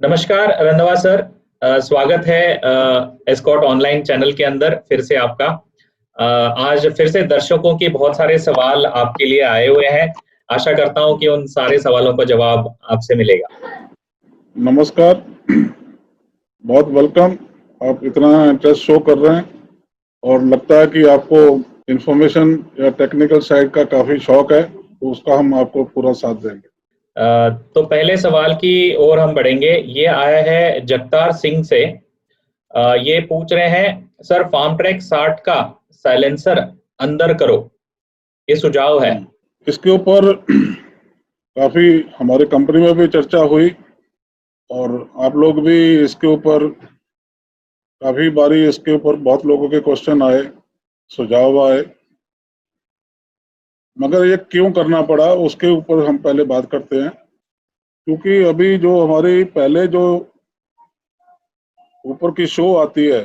नमस्कार रंधवा सर। स्वागत है एस्कॉट ऑनलाइन चैनल के अंदर फिर से आपका। आज फिर से दर्शकों के बहुत सारे सवाल आपके लिए आए हुए हैं। आशा करता हूं कि उन सारे सवालों का जवाब आपसे मिलेगा। नमस्कार, बहुत वेलकम। आप इतना इंटरेस्ट शो कर रहे हैं और लगता है कि आपको इंफॉर्मेशन या टेक्निकल साइड का काफ़ी शौक है, तो उसका हम आपको पूरा साथ देंगे। तो पहले सवाल की ओर हम बढ़ेंगे। ये आया है जगतार सिंह से। ये पूछ रहे हैं, सर फार्म ट्रैक 60 का साइलेंसर अंदर करो, ये सुझाव है। इसके ऊपर काफ़ी हमारे कंपनी में भी चर्चा हुई और आप लोग भी इसके ऊपर काफ़ी बारी इसके ऊपर बहुत लोगों के क्वेश्चन आए, सुझाव आए, मगर ये क्यों करना पड़ा उसके ऊपर हम पहले बात करते हैं। क्योंकि अभी जो हमारी पहले जो ऊपर की शो आती है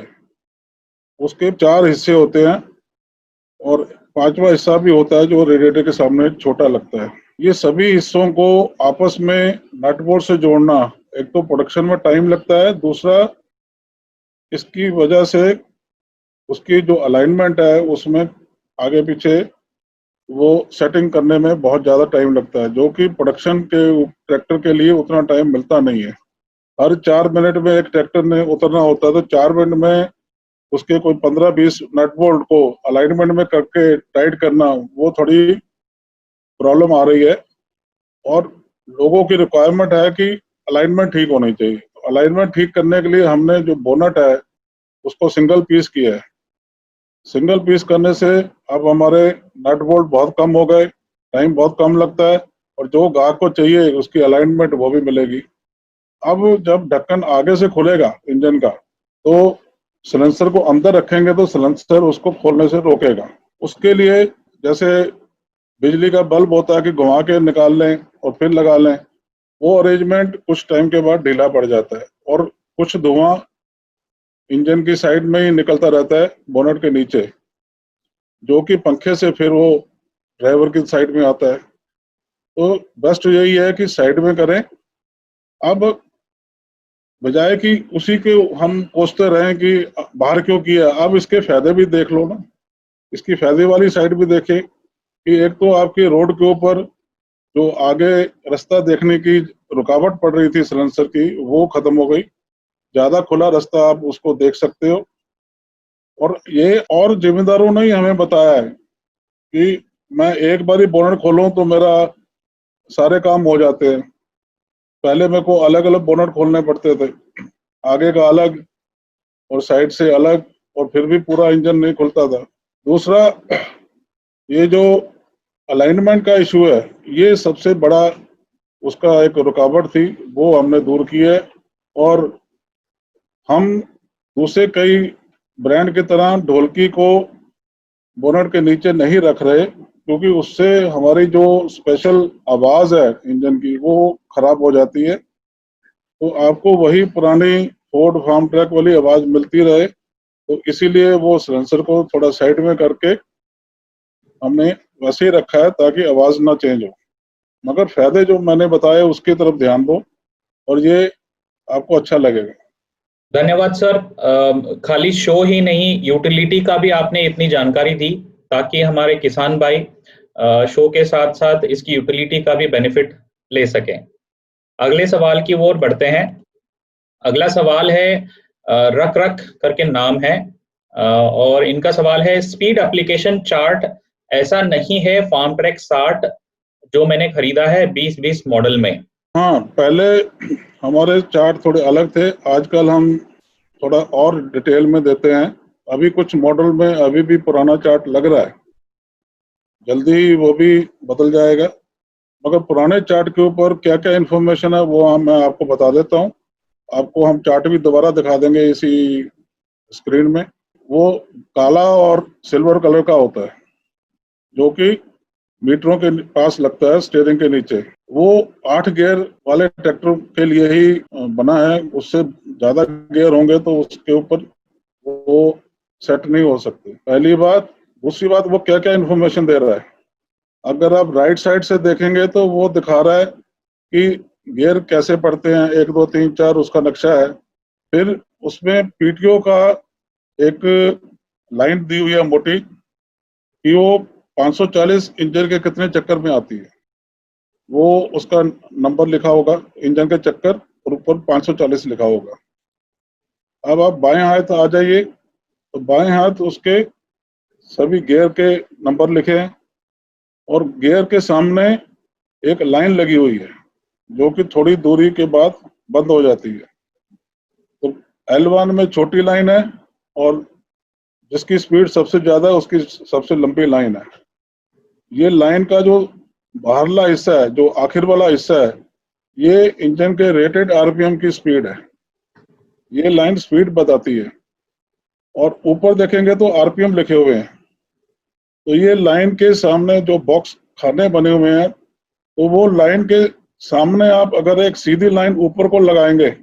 उसके 4 हिस्से होते हैं और 5वां हिस्सा भी होता है जो रेडिएटर के सामने छोटा लगता है। ये सभी हिस्सों को आपस में नट बोल्ट से जोड़ना, एक तो प्रोडक्शन में टाइम लगता है, दूसरा इसकी वजह से उसकी जो अलाइनमेंट है उसमें आगे पीछे वो सेटिंग करने में बहुत ज़्यादा टाइम लगता है, जो कि प्रोडक्शन के ट्रैक्टर के लिए उतना टाइम मिलता नहीं है। हर 4 मिनट में एक ट्रैक्टर ने उतरना होता है, तो 4 मिनट में उसके कोई 15-20 नट बोल्ट को अलाइनमेंट में करके टाइट करना, वो थोड़ी प्रॉब्लम आ रही है। और लोगों की रिक्वायरमेंट है कि अलाइनमेंट ठीक होनी चाहिए। तो अलाइनमेंट ठीक करने के लिए हमने जो बोनट है उसको सिंगल पीस किया है। सिंगल पीस करने से अब हमारे नट बोल्ट बहुत कम हो गए, टाइम बहुत कम लगता है और जो ग्राहक को चाहिए उसकी अलाइनमेंट वो भी मिलेगी। अब जब ढक्कन आगे से खुलेगा इंजन का, तो सिलेंसर को अंदर रखेंगे तो सिलेंसर उसको खोलने से रोकेगा। उसके लिए जैसे बिजली का बल्ब होता है कि घुमा के निकाल लें और फिर लगा लें, वो अरेंजमेंट कुछ टाइम के बाद ढीला पड़ जाता है और कुछ धुआं इंजन की साइड में ही निकलता रहता है बोनट के नीचे, जो कि पंखे से फिर वो ड्राइवर की साइड में आता है। तो बेस्ट यही है कि साइड में करें। अब बजाय कि उसी के हम कोसते रहें कि बाहर क्यों किया, अब इसके फायदे भी देख लो ना। इसकी फायदे वाली साइड भी देखें कि एक तो आपकी रोड के ऊपर जो आगे रास्ता देखने की रुकावट पड़ रही थी सिलेंसर की, वो खत्म हो गई। ज्यादा खुला रास्ता आप उसको देख सकते हो। और ये और जिम्मेदारों ने ही हमें बताया है कि मैं एक बार ही बोनट खोलूं तो मेरा सारे काम हो जाते हैं। पहले मेरे को अलग अलग बोनट खोलने पड़ते थे, आगे का अलग और साइड से अलग, और फिर भी पूरा इंजन नहीं खुलता था। दूसरा, ये जो अलाइनमेंट का इशू है, ये सबसे बड़ा उसका एक रुकावट थी, वो हमने दूर की है। और हम दूसरे कई ब्रांड की तरह ढोलकी को बोनट के नीचे नहीं रख रहे, क्योंकि उससे हमारी जो स्पेशल आवाज़ है इंजन की वो खराब हो जाती है। तो आपको वही पुरानी फोर्ड फार्म ट्रैक वाली आवाज़ मिलती रहे, तो इसीलिए वो सिलेंसर को थोड़ा साइड में करके हमने वैसे ही रखा है ताकि आवाज़ ना चेंज हो। मगर फायदे जो मैंने बताए उसकी तरफ ध्यान दो और ये आपको अच्छा लगेगा। धन्यवाद सर। खाली शो ही नहीं, यूटिलिटी का भी आपने इतनी जानकारी दी ताकि हमारे किसान भाई शो के साथ साथ इसकी यूटिलिटी का भी बेनिफिट ले सकें। अगले सवाल की ओर बढ़ते हैं। अगला सवाल है, रख रख करके नाम है, और इनका सवाल है, स्पीड एप्लीकेशन चार्ट ऐसा नहीं है फार्म ट्रैक 60 जो मैंने खरीदा है 2020 मॉडल में। हाँ, पहले हमारे चार्ट थोड़े अलग थे, आजकल हम थोड़ा और डिटेल में देते हैं। अभी कुछ मॉडल में अभी भी पुराना चार्ट लग रहा है, जल्दी वो भी बदल जाएगा। मगर पुराने चार्ट के ऊपर क्या क्या इन्फॉर्मेशन है वो मैं आपको बता देता हूँ। आपको हम चार्ट भी दोबारा दिखा देंगे इसी स्क्रीन में। वो काला और सिल्वर कलर का होता है, जो कि मीटरों के पास लगता है स्टीयरिंग के नीचे। वो 8 गियर वाले ट्रैक्टर के लिए ही बना है, उससे ज्यादा गियर होंगे तो उसके ऊपर वो सेट नहीं हो सकते, पहली बात। दूसरी बात, वो क्या क्या इन्फॉर्मेशन दे रहा है, अगर आप राइट साइड से देखेंगे तो वो दिखा रहा है कि गियर कैसे पड़ते हैं, 1 2 3 4 उसका नक्शा है। फिर उसमें पीटीओ का एक लाइन दी हुई है मोटी कि वो 540 इंजन के कितने चक्कर में आती है, वो उसका नंबर लिखा होगा इंजन के चक्कर, और ऊपर 540 लिखा होगा। अब आप बाएं हाथ आ जाइए तो बाएं हाथ उसके सभी गियर के नंबर लिखे हैं और गियर के सामने एक लाइन लगी हुई है जो कि थोड़ी दूरी के बाद बंद हो जाती है। तो L1 में छोटी लाइन है और जिसकी स्पीड सबसे ज्यादा है उसकी सबसे लंबी लाइन है। ये लाइन का जो बाहरला हिस्सा है, जो आखिर वाला हिस्सा है, ये इंजन के रेटेड आरपीएम की स्पीड है। ये लाइन स्पीड बताती है और ऊपर देखेंगे तो आरपीएम लिखे हुए हैं। तो ये लाइन के सामने जो बॉक्स खाने बने हुए हैं, तो वो लाइन के सामने आप अगर एक सीधी लाइन ऊपर को लगाएंगे,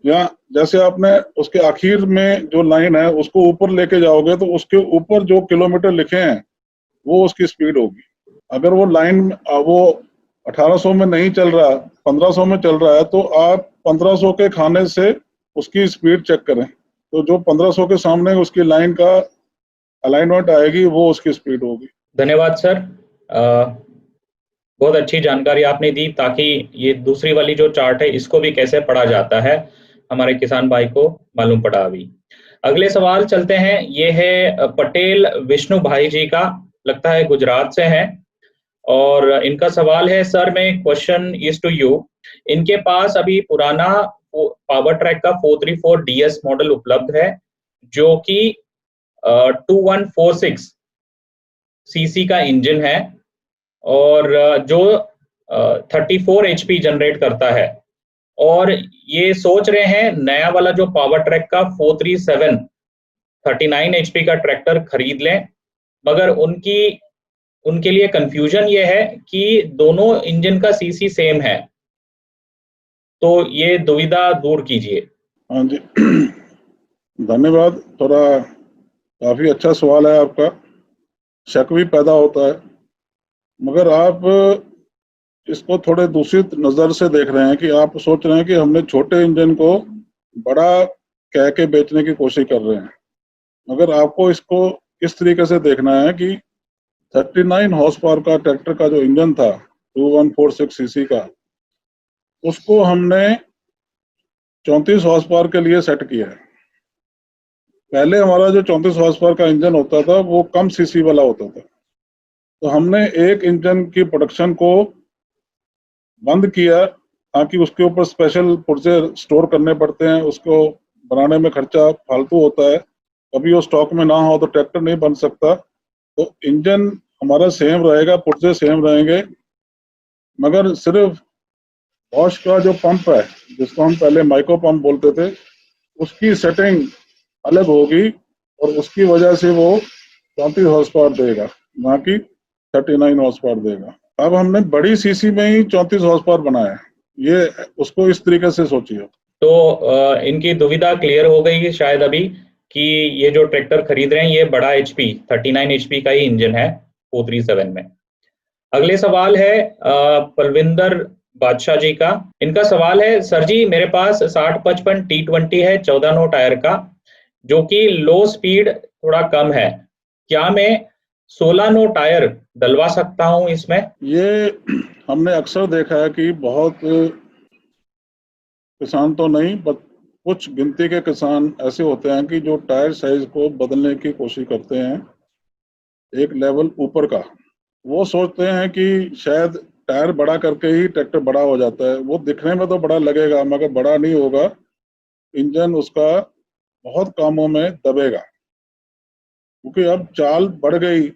या जैसे आपने उसके आखिर में जो लाइन है उसको ऊपर लेके जाओगे, तो उसके ऊपर जो किलोमीटर लिखे हैं वो उसकी स्पीड होगी। अगर वो लाइन वो 1800 में नहीं चल रहा, 1500 में चल रहा है, तो आप 1500 के खाने से उसकी स्पीड चेक करें, तो जो 1500 के सामने उसकी लाइन का अलाइनमेंट आएगी वो उसकी स्पीड होगी। धन्यवाद सर, बहुत अच्छी जानकारी आपने दी, ताकि ये दूसरी वाली जो चार्ट है इसको भी कैसे पढ़ा जाता है हमारे किसान भाई को मालूम पड़ा अभी। अगले सवाल चलते हैं, ये है पटेल विष्णु भाई जी का, लगता है गुजरात से हैं, और इनका सवाल है, सर मैं क्वेश्चन इज टू यू, इनके पास अभी पुराना पावर ट्रैक का 434 DS मॉडल उपलब्ध है जो कि 2146 सीसी का इंजन है और जो 34 HP जनरेट करता है, और ये सोच रहे हैं नया वाला जो पावर ट्रैक का 437 39 HP का ट्रैक्टर खरीद लें, मगर उनके लिए कंफ्यूजन ये है कि दोनों इंजन का सीसी सेम है, तो ये दुविधा दूर कीजिए। हाँ जी, धन्यवाद। थोड़ा काफी अच्छा सवाल है आपका, शक भी पैदा होता है, मगर आप इसको थोड़े दूसरी नजर से देख रहे हैं कि आप सोच रहे हैं कि हमने छोटे इंजन को बड़ा कह के बेचने की कोशिश कर रहे हैं, मगर आपको इसको इस तरीके से देखना है कि 39 हॉर्स पावर का ट्रैक्टर का जो इंजन था 2146 सीसी का, उसको हमने 34 हॉर्स पावर के लिए सेट किया है। पहले हमारा जो 34 हॉर्स पावर का इंजन होता था वो कम सीसी वाला होता था, तो हमने एक इंजन की प्रोडक्शन को बंद किया ताकि उसके ऊपर स्पेशल पुर्जे स्टोर करने पड़ते हैं, उसको बनाने में खर्चा फालतू होता है, कभी वो स्टॉक में ना हो तो ट्रैक्टर नहीं बन सकता। तो इंजन हमारा सेम रहेगा, पुर्जे सेम रहेंगे, मगर सिर्फ बॉश का जो पंप है जिसको हम पहले माइक्रो पंप बोलते थे, उसकी सेटिंग अलग होगी और उसकी वजह से वो 34 हॉर्स पावर देगा, ना कि 39 हॉर्स पावर देगा। अब हमने बड़ी सीसी में ही 34 हॉर्स पावर बनाया है, ये उसको इस तरीके से सोचिए। तो इनकी दुविधा क्लियर हो गई शायद अभी, कि ये जो ट्रैक्टर खरीद रहे हैं ये बड़ा HP 39 HP का ही इंजन है 437 में। अगले सवाल है पलविंदर बादशाह जी का, इनका सवाल है, सर जी मेरे पास 6055 T20 है 14 नो टायर का, जो कि लो स्पीड थोड़ा कम है, क्या मैं 16 नो टायर डलवा सकता हूं इसमें? ये हमने अक्सर देखा है कि बहुत किसान तो नहीं, बट कुछ गिनती के किसान ऐसे होते हैं कि जो टायर साइज को बदलने की कोशिश करते हैं एक लेवल ऊपर का। वो सोचते हैं कि शायद टायर बड़ा करके ही ट्रैक्टर बड़ा हो जाता है, वो दिखने में तो बड़ा लगेगा मगर बड़ा नहीं होगा, इंजन उसका बहुत कामों में दबेगा, क्योंकि अब चाल बढ़ गई।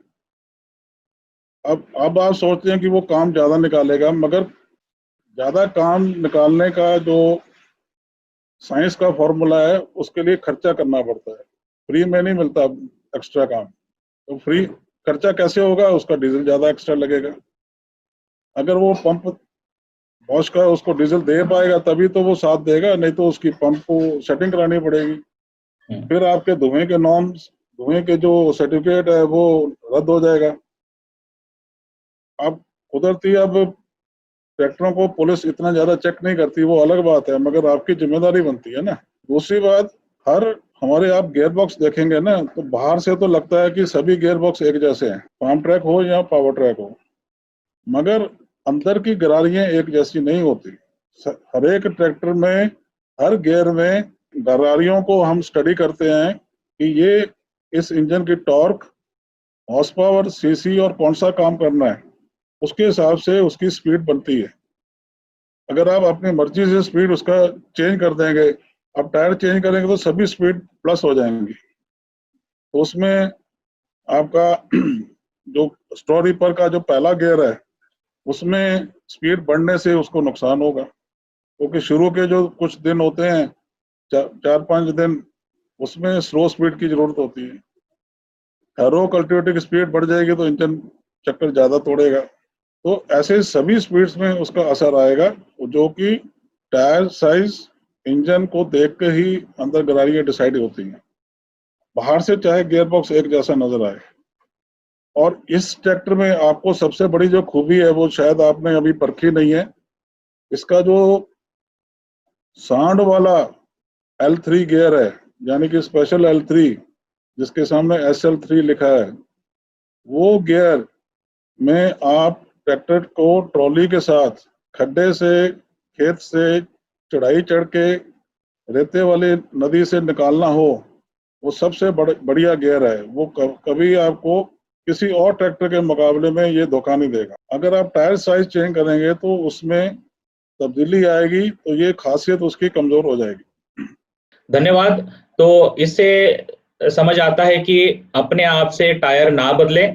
अब आप सोचते हैं कि वो काम ज्यादा निकालेगा, मगर ज्यादा काम निकालने का जो साइंस का फॉर्मूला है उसके लिए खर्चा करना पड़ता है, फ्री में नहीं मिलता एक्स्ट्रा काम। तो फ्री खर्चा कैसे होगा, उसका डीजल ज्यादा एक्स्ट्रा लगेगा। अगर वो पंप बॉश का उसको डीजल दे पाएगा तभी तो वो साथ देगा, नहीं तो उसकी पंप को सेटिंग करानी पड़ेगी, फिर आपके धुएं के नॉर्म्स, धुएं के जो सर्टिफिकेट है वो रद्द हो जाएगा। अब कुदरती अब ट्रैक्टरों को पुलिस इतना ज्यादा चेक नहीं करती, वो अलग बात है, मगर आपकी जिम्मेदारी बनती है ना। दूसरी बात, हमारे आप गियर बॉक्स देखेंगे ना, तो बाहर से तो लगता है कि सभी गियर बॉक्स एक जैसे हैं, फार्म ट्रैक हो या पावर ट्रैक हो, मगर अंदर की गरारियां एक जैसी नहीं होती। हर एक ट्रैक्टर में, हर गियर में गरारियों को हम स्टडी करते हैं कि ये इस इंजन की टॉर्क, हॉर्स पावर, सीसी और कौन सा काम करना है, उसके हिसाब से उसकी स्पीड बनती है। अगर आप अपनी मर्जी से स्पीड उसका चेंज कर देंगे, आप टायर चेंज करेंगे तो सभी स्पीड प्लस हो जाएंगी। तो उसमें आपका जो स्ट्रॉ रीपर का जो पहला गियर है, उसमें स्पीड बढ़ने से उसको नुकसान होगा, क्योंकि शुरू के जो कुछ दिन होते हैं, 4-5 दिन, उसमें स्लो स्पीड की जरूरत होती है। हैरो कल्टिवेटर की स्पीड बढ़ जाएगी तो इंजन चक्कर ज्यादा तोड़ेगा। तो ऐसे सभी स्पीड्स में उसका असर आएगा, जो कि टायर साइज, इंजन को देख के ही अंदर गरारियां डिसाइड होती हैं। बाहर से चाहे गियर बॉक्स एक जैसा नजर आए। और इस ट्रैक्टर में आपको सबसे बड़ी जो खूबी है, वो शायद आपने अभी परखी नहीं है, इसका जो सांड वाला L3 गियर है, यानी कि स्पेशल L3, जिसके सामने SL3 लिखा है, वो गियर में आप ट्रैक्टर को ट्रॉली के साथ खड्डे से, खेत से चढ़ाई चढ़ के, रेते वाली नदी से निकालना हो, वो सबसे बढ़िया गियर है। वो कभी आपको किसी और ट्रैक्टर के मुकाबले में ये धोखा नहीं देगा। अगर आप टायर साइज चेंज करेंगे तो उसमें तब्दीली आएगी, तो ये खासियत उसकी कमजोर हो जाएगी। धन्यवाद। तो इससे समझ आता है कि अपने आप से टायर ना बदले,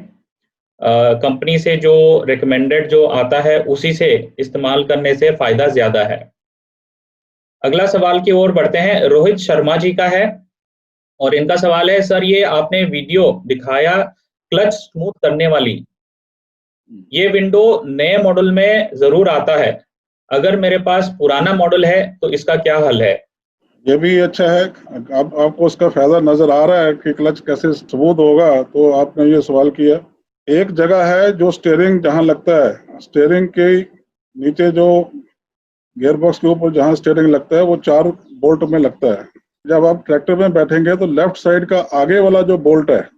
कंपनी से जो रिकमेंडेड जो आता है उसी से इस्तेमाल करने से फायदा ज्यादा है। अगला सवाल की ओर बढ़ते हैं। रोहित शर्मा जी का है और इनका सवाल है, सर ये आपने वीडियो दिखाया क्लच स्मूथ करने वाली, ये विंडो नए मॉडल में जरूर आता है, अगर मेरे पास पुराना मॉडल है तो इसका क्या हल है? ये भी अच्छा है। अब आपको उसका फायदा नजर आ रहा है कि क्लच कैसे स्मूथ होगा, तो आपने ये सवाल किया। एक जगह है जो स्टीयरिंग जहां लगता है, स्टीयरिंग के नीचे जो गियर बॉक्स के ऊपर जहां स्टीयरिंग लगता है, वो 4 बोल्ट में लगता है। जब आप ट्रैक्टर में बैठेंगे तो लेफ्ट साइड का आगे वाला जो बोल्ट है,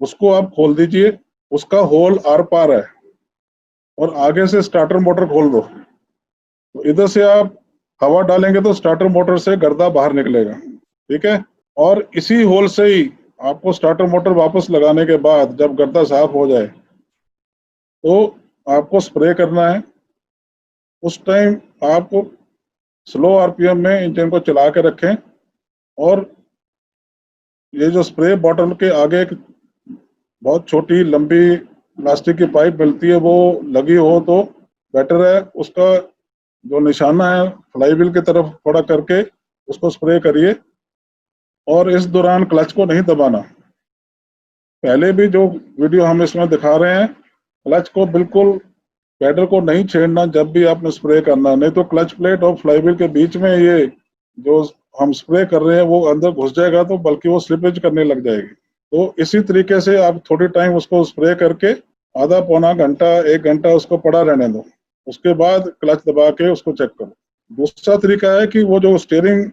उसको आप खोल दीजिए, उसका होल आर पार है, और आगे से स्टार्टर मोटर खोल दो। तो इधर से आप हवा डालेंगे तो स्टार्टर मोटर से गर्दा बाहर निकलेगा, ठीक है। और इसी होल से ही आपको स्टार्टर मोटर वापस लगाने के बाद जब गर्दा साफ हो जाए तो आपको स्प्रे करना है। उस टाइम आपको स्लो आरपीएम में इंजन को चला के रखें, और ये जो स्प्रे बॉटल के आगे एक बहुत छोटी लंबी प्लास्टिक की पाइप मिलती है, वो लगी हो तो बेटर है। उसका जो निशाना है फ्लाईव्हील की तरफ थोड़ा करके उसको स्प्रे करिए, और इस दौरान क्लच को नहीं दबाना। पहले भी जो वीडियो हम इसमें दिखा रहे हैं, क्लच को बिल्कुल, पैडल को नहीं छेड़ना जब भी आपने स्प्रे करना, नहीं तो क्लच प्लेट और फ्लाईव्हील के बीच में ये जो हम स्प्रे कर रहे हैं वो अंदर घुस जाएगा, तो बल्कि वो स्लिपेज करने लग जाएगी। तो इसी तरीके से आप थोड़ी टाइम उसको स्प्रे करके आधा पौना घंटा 1 घंटा उसको पड़ा रहने दो, उसके बाद क्लच दबा के उसको चेक करो। दूसरा तरीका है कि वो जो स्टीयरिंग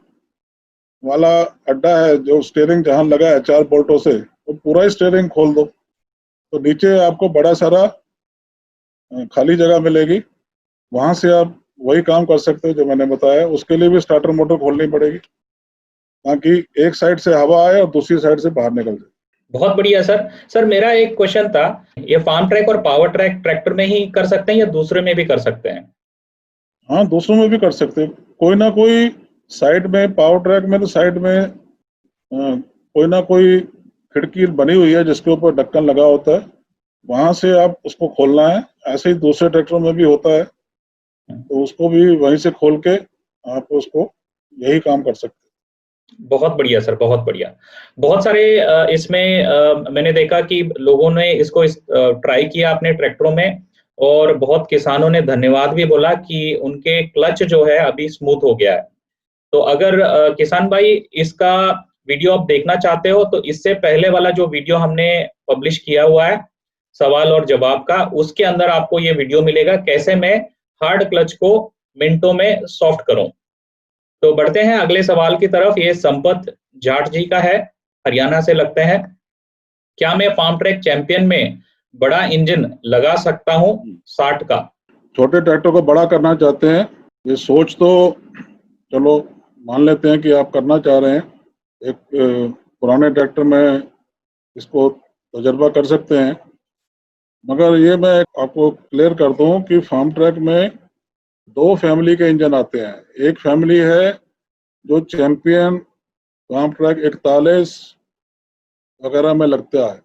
वाला अड्डा है, जो स्टीयरिंग जहां लगा है 4 बोल्टों से, वो पूरा ही स्टीयरिंग खोल दो, तो नीचे आपको बड़ा सारा खाली जगह मिलेगी। वहां से आप वही काम कर सकते हो जो मैंने बताया। उसके लिए भी स्टार्टर मोटर खोलनी पड़ेगी, ताकि एक साइड से हवा आए और दूसरी साइड से बाहर निकल जाए। बहुत बढ़िया सर। सर मेरा एक क्वेश्चन था, ये फार्म ट्रैक और पावर ट्रैक ट्रैक्टर में ही कर सकते हैं या दूसरे में भी कर सकते हैं? हाँ, दूसरों में भी कर सकते हैं। कोई ना कोई साइड में, पावर ट्रैक में तो साइड में कोई ना कोई खिड़की बनी हुई है जिसके ऊपर ढक्कन लगा होता है, वहां से आप उसको खोलना है। ऐसे ही दूसरे ट्रैक्टरों में भी होता है, तो उसको भी वहीं से खोल के आप उसको यही काम कर सकते हैं। बहुत बढ़िया सर, बहुत बढ़िया। बहुत सारे इसमें मैंने देखा कि लोगों ने इसको ट्राई किया अपने ट्रैक्टरों में, और बहुत किसानों ने धन्यवाद भी बोला कि उनके क्लच जो है अभी स्मूथ हो गया है। तो अगर किसान भाई इसका वीडियो आप देखना चाहते हो तो इससे पहले वाला जो वीडियो हमने पब्लिश किया हुआ है सवाल और जवाब का, उसके अंदर आपको ये वीडियो मिलेगा, कैसे मैं हार्ड क्लच को मिनटों में सॉफ्ट करूं। तो बढ़ते हैं अगले सवाल की तरफ। ये संपत जाट जी का है, हरियाणा से लगते हैं। क्या मैं फार्म ट्रैक चैंपियन में बड़ा इंजन लगा सकता हूं 60 का? छोटे ट्रैक्टर को बड़ा करना चाहते हैं, ये सोच तो चलो मान लेते हैं कि आप करना चाह रहे हैं। एक पुराने ट्रैक्टर में इसको तजर्बा कर सकते हैं, मगर ये मैं आपको क्लियर कर दूं कि फार्म ट्रैक में 2 फैमिली के इंजन आते हैं। एक फैमिली है जो चैंपियन, फार्म ट्रैक 41 वगैरह में लगता है,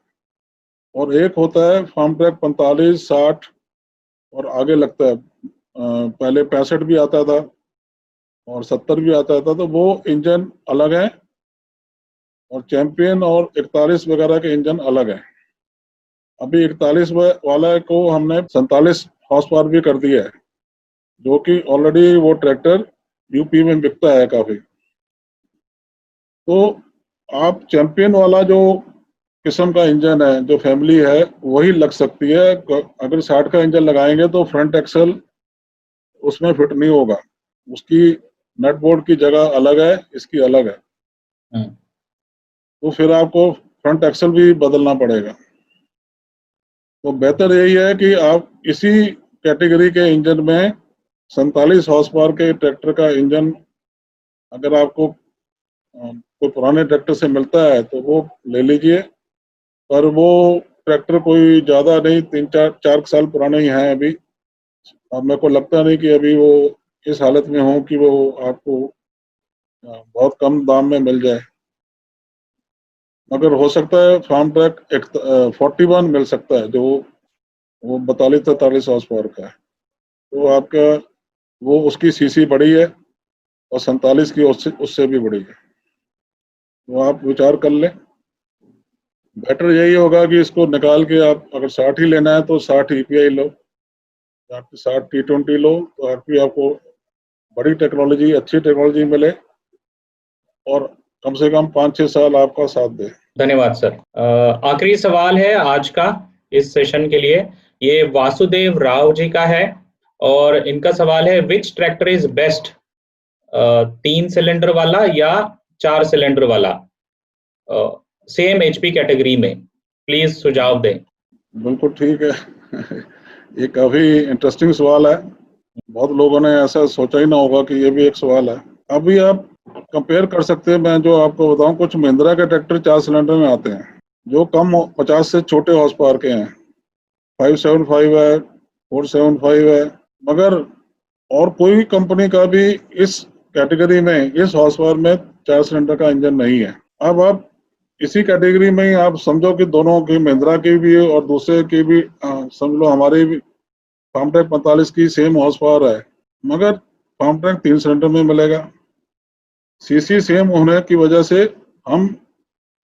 और एक होता है फार्म ट्रैक 45, 60 और आगे लगता है। पहले 65 भी आता था और 70 भी आता था, तो वो इंजन अलग है, और चैंपियन और 41 वगैरह के इंजन अलग है। अभी 41 वाला को हमने 47 हॉर्स पावर भी कर दिया है, जो कि ऑलरेडी वो ट्रैक्टर यूपी में बिकता है काफी। तो आप चैंपियन वाला जो किस्म का इंजन है, जो फैमिली है, वही लग सकती है। अगर 60 का इंजन लगाएंगे तो फ्रंट एक्सल उसमें फिट नहीं होगा, उसकी नट बोल्ट की जगह अलग है, इसकी अलग है। तो फिर आपको फ्रंट एक्सल भी बदलना पड़ेगा। तो बेहतर यही है कि आप इसी कैटेगरी के इंजन में 47 हॉर्स पावर के ट्रैक्टर का इंजन अगर आपको कोई पुराने ट्रैक्टर से मिलता है तो वो ले लीजिए, पर वो ट्रैक्टर कोई ज़्यादा नहीं, 3-4 साल पुराने ही हैं अभी, और मेरे को लगता नहीं कि अभी वो इस हालत में हो कि वो आपको बहुत कम दाम में मिल जाए। मगर हो सकता है फार्म ट्रैक 41 मिल सकता है, जो वो 42-43 हॉर्स पावर का है। तो आपका वो उसकी सीसी बड़ी है और 47 की उससे भी बड़ी है। तो आप विचार कर लें। बेटर यही होगा कि इसको निकाल के आप अगर 60 ही लेना है तो 60 EPI लो, या फिर 60 T20 लो, तो आपको बड़ी टेक्नोलॉजी, अच्छी टेक्नोलॉजी मिले और कम से कम 5-6 साल आपका साथ दे। धन्यवाद सर। आखिरी सवाल है आज का इस सेशन के लिए, ये वासुदेव राव जी का है, और इनका सवाल है विच ट्रैक्टर इज बेस्ट, 3 सिलेंडर वाला या 4 सिलेंडर वाला, सेम HP कैटेगरी में? प्लीज सुझाव दें। बिल्कुल ठीक है। ये काफी इंटरेस्टिंग सवाल है, बहुत लोगों ने ऐसा सोचा ही ना होगा कि ये भी एक सवाल है। अभी आप कंपेयर कर सकते हैं। मैं जो आपको बताऊं, कुछ महिंद्रा के ट्रैक्टर 4 सिलेंडर में आते हैं जो कम 50 से छोटे हॉर्स पावर के हैं। 575 है, 475 है, मगर और कोई कंपनी का भी इस कैटेगरी में, इस हॉर्स पावर में 4 सिलेंडर का इंजन नहीं है। अब आप इसी कैटेगरी में ही आप समझो कि दोनों की, महिंद्रा की भी और दूसरे की भी, समझ लो हमारी भी फार्म ट्रैक 45 की सेम हॉर्स पावर है, मगर फार्म ट्रैक 3 सिलेंडर में मिलेगा। सीसी सेम होने की वजह से हम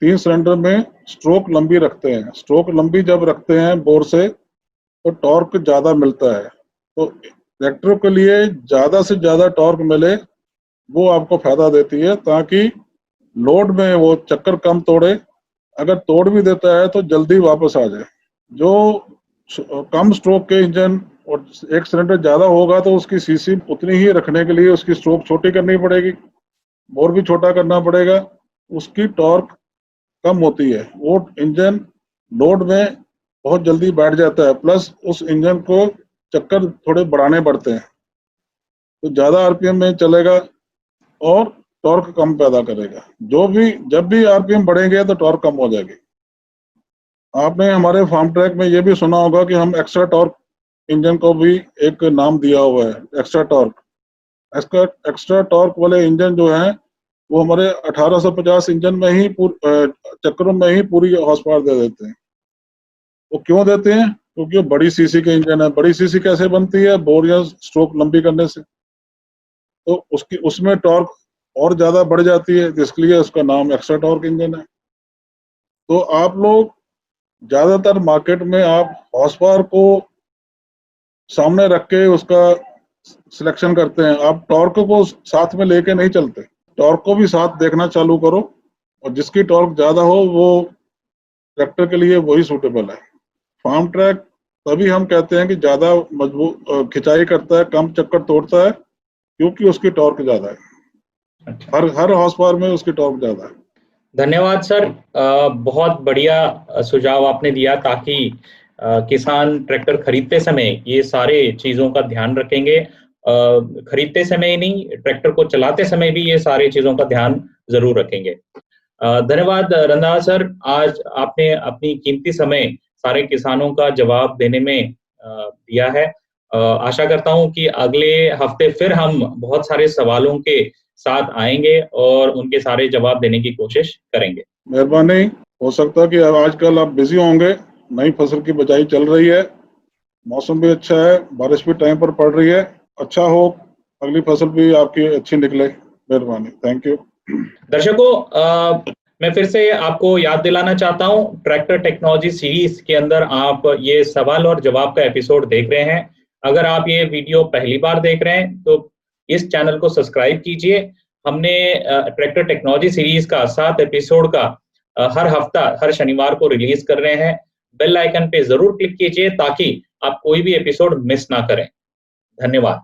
3 सिलेंडर में स्ट्रोक लंबी रखते हैं। स्ट्रोक लंबी जब रखते हैं बोर से, तो टॉर्क ज़्यादा मिलता है। तो ट्रैक्टर के लिए ज़्यादा से ज़्यादा टॉर्क मिले, वो आपको फायदा देती है, ताकि लोड में वो चक्कर कम तोड़े, अगर तोड़ भी देता है तो जल्दी वापस आ जाए। जो कम स्ट्रोक के इंजन और एक सिलेंडर ज़्यादा होगा तो उसकी सीसी उतनी ही रखने के लिए उसकी स्ट्रोक छोटी करनी पड़ेगी, बोर भी छोटा करना पड़ेगा, उसकी टॉर्क कम होती है, वो इंजन लोड में बहुत जल्दी बैठ जाता है, प्लस उस इंजन को चक्कर थोड़े बढ़ाने पड़ते हैं, तो ज़्यादा RPM में चलेगा और टॉर्क कम पैदा करेगा। जब भी RPM बढ़ेंगे तो टॉर्क कम हो जाएगी। आपने हमारे फार्म ट्रैक में ये भी सुना होगा कि हम एक्स्ट्रा टॉर्क इंजन को भी एक नाम दिया हुआ है, एक्स्ट्रा टॉर्क। एक्स्ट्रा टॉर्क वाले इंजन जो हैं वो हमारे 1850 इंजन में ही चक्करों में ही पूरी हॉर्स पावर दे देते हैं। वो क्यों देते हैं? क्योंकि वो बड़ी सीसी के इंजन है। बड़ी सीसी कैसे बनती है? बोर या स्ट्रोक लंबी करने से, तो उसमें टॉर्क और ज्यादा बढ़ जाती है, इसलिए उसका नाम एक्स्ट्रा टॉर्क इंजन है। तो आप लोग ज्यादातर मार्केट में आप हॉर्स पावर को सामने रख के उसका सिलेक्शन करते हैं, आप टॉर्क को साथ में लेके नहीं चलते। टॉर्क को भी साथ देखना चालू करो, और जिसकी टॉर्क ज्यादा हो वो ट्रैक्टर के लिए वही सूटेबल है। फार्म ट्रैक तभी हम कहते हैं कि ज्यादा मजबूत खिंचाई करता है, कम चक्कर तोड़ता है, क्योंकि उसकी टॉर्क ज्यादा है। हर हॉर्स पावर में उसकी टॉर्क ज्यादा है। धन्यवाद सर, बहुत बढ़िया सुझाव आपने दिया, ताकि किसान ट्रैक्टर खरीदते समय ये सारे चीजों का ध्यान रखेंगे। खरीदते समय ही नहीं, ट्रैक्टर को चलाते समय भी ये सारे चीजों का ध्यान जरूर रखेंगे। धन्यवाद रंधावा सर, आज आपने अपनी कीमती समय सारे किसानों का जवाब देने में दिया है। आशा करता हूं कि अगले हफ्ते फिर हम बहुत सारे सवालों के साथ आएंगे और उनके सारे जवाब देने की कोशिश करेंगे। मेहरबानी। हो सकता है कि आजकल आप बिजी होंगे, नई फसल की बिजाई चल रही है, मौसम भी अच्छा है, बारिश भी टाइम पर पड़ रही है। अच्छा हो अगली फसल भी आपकी अच्छी निकले। मेहरबानी, थैंक यू। दर्शकों, मैं फिर से आपको याद दिलाना चाहता हूं, ट्रैक्टर टेक्नोलॉजी सीरीज के अंदर आप ये सवाल और जवाब का एपिसोड देख रहे हैं। अगर आप ये वीडियो पहली बार देख रहे हैं तो इस चैनल को सब्सक्राइब कीजिए। हमने ट्रैक्टर टेक्नोलॉजी सीरीज का 7 एपिसोड का हर हफ्ता हर शनिवार को रिलीज कर रहे हैं। बेल आइकन पे जरूर क्लिक कीजिए ताकि आप कोई भी एपिसोड मिस ना करें। धन्यवाद।